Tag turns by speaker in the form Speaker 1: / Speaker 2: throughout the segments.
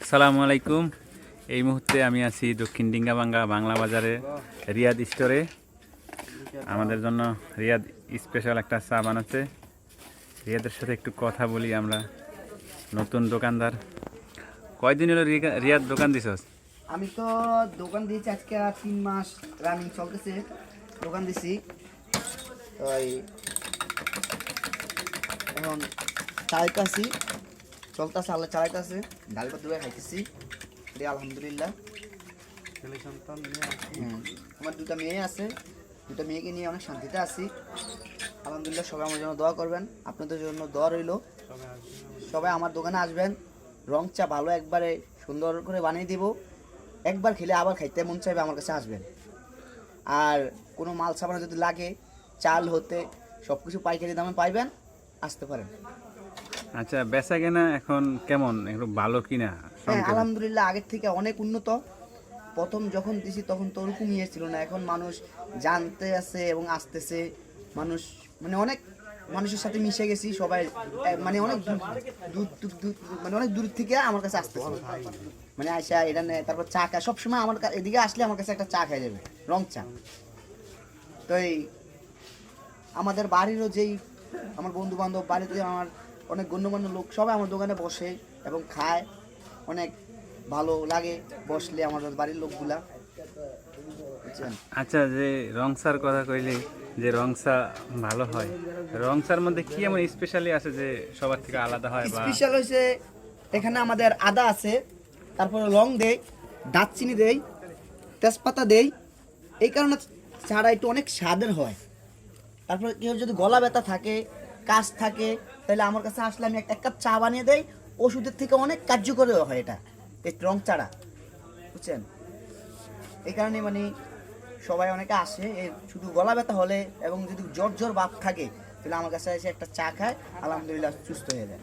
Speaker 1: আসসালামু আলাইকুম। এই মুহূর্তে আমি আছি দক্ষিণ ডিঙ্গাবাঙ্গা বাংলা বাজারে রিয়াদ স্টোরে। আমাদের জন্য রিয়াদ স্পেশাল একটা চা বানাচ্ছে। রিয়াদের সাথে একটু কথা বলি আমরা। নতুন দোকানদার, কয়দিন হলো রিয়াদ দোকান দিছস?
Speaker 2: আমি তো দোকান দিয়েছি আজকে 3 মাস রানিং চলতেছে দোকান দিছি। ওই এখন চালাইতেছি, চলতেছে, আল্লাহ চালাইতেছে, ডাল ভাত দুটো খাইতেছি আলহামদুলিল্লাহ। ছেলে সন্তান আমার দুটো মেয়ে আছে, দুটো মেয়েকে নিয়ে অনেক শান্তিতে আছি আলহামদুলিল্লাহ। সবাই আমার জন্য দোয়া করবেন, আপনাদের জন্য দোয়া রইল। সবাই আমার দোকানে আসবেন, রং চা ভালো একবারে সুন্দর করে বানিয়ে দিব। একবার খেলে আবার খাইতে মন চাইবে, আমার কাছে আসবেন। আর কোনো মাল সাবানা যদি লাগে, চাল হতে সব কিছু পাইকারি দামে পাইবেন, আসতে পারেন।
Speaker 1: আচ্ছা, বেচা কেনা এখন কেমন, একটু ভালো কিনা?
Speaker 2: হ্যাঁ আলহামদুলিল্লাহ, আগের থেকে অনেক উন্নত। প্রথম যখন দিছি তখন তো ওরকমই ছিল না, এখন মানুষ জানতে আছে এবং আসতেছে। মানুষ মানে অনেক মানুষের সাথে মিশে গেছি সবাই, মানে অনেক মানে অনেক দূর থেকে আমার কাছে আসতেছে, মানে আইসা এটা নেয়, তারপর চা খায়। সবসময় আমার এদিকে আসলে আমার কাছে একটা চা খাই যাবে, রং চা। তো এই আমাদের বাড়িরও যেই আমার বন্ধু বান্ধব, বাড়িতে আমার অনেক গণ্যমান্য লোক সবাই আমার দোকানে বসে এবং খায়, অনেক ভালো লাগে বসলে আমাদের বাড়ির লোকগুলা।
Speaker 1: আচ্ছা, যে রংসার কথা কইলে, যে রংসা ভালো হয়, রংসার মধ্যে কি এমন স্পেশালি আছে যে সবার থেকে আলাদা হয়? বা
Speaker 2: স্পেশাল হয়েছে এখানে আমাদের আদা আছে, তারপরে লং দেই, দারচিনি দেই, তেজপাতা দেই। এই কারণে চাটা একটু অনেক স্বাদের হয়। তারপরে কেউ যদি গলা ব্যথা থাকে, কাশ থাকে, তাহলে আমার কাছে আসলে আমি এক কাপ চা বানিয়ে দেই। ওষুধের থেকে অনেক কার্যকরী হয় এটা, এই রং চাটা, বুঝছেন? এই কারণে মানে সবাই অনেকে আসে, শুধু গলা ব্যথা হলে এবং যদি জ্বর ভাব থাকে, তাহলে আমার কাছে এসে একটা চা খায়, আলহামদুলিল্লাহ সুস্থ হয়ে যায়।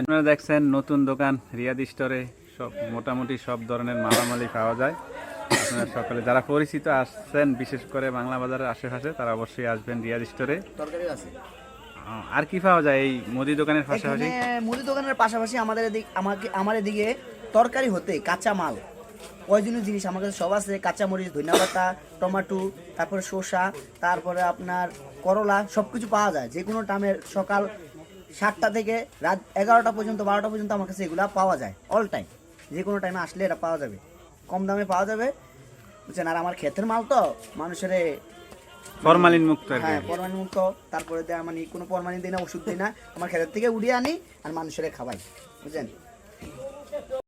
Speaker 1: আপনারা দেখছেন নতুন দোকান রিয়াদ স্টোরে, সব মোটামুটি সব ধরনের মালামালি পাওয়া যায়। আপনারা সকলে যারা পরিচিত আসছেন, বিশেষ করে বাংলা বাজারের আশেপাশে, তারা অবশ্যই আসবেন রিয়াদ স্টোরে।
Speaker 2: তরকারি আছে।
Speaker 1: আর কি পাওয়া যায় এই মুদি দোকানের পাশাপাশি?
Speaker 2: মুদি দোকানের পাশাপাশি আমার এদিকে তরকারি হতে কাঁচা মাল, প্রয়োজনীয় জিনিস আমার কাছে সব আছে। কাঁচামরিচ, ধনিয়া পাতা, টমেটো, তারপরে শসা, তারপরে আপনার করলা, সব কিছু পাওয়া যায় যে কোনো টাইমে। সকাল 7টা থেকে রাত 11টা পর্যন্ত, 12টা পর্যন্ত আমার কাছে এগুলো পাওয়া যায়। অল টাইম যে কোনো টাইমে আসলে এটা পাওয়া যাবে, কম দামে পাওয়া যাবে, বুঝছেন? আর আমার ক্ষেতের মাল তো মানুষের
Speaker 1: ফরমালিন মুক্ত।
Speaker 2: হ্যাঁ ফরমালিন মুক্ত। তারপরে মানে কোনো ফরমালিন দিই না, ওষুধ দিই না, আমার ক্ষেতের থেকে উড়িয়ে আনি আর মানুষের খাওয়াই, বুঝছেন?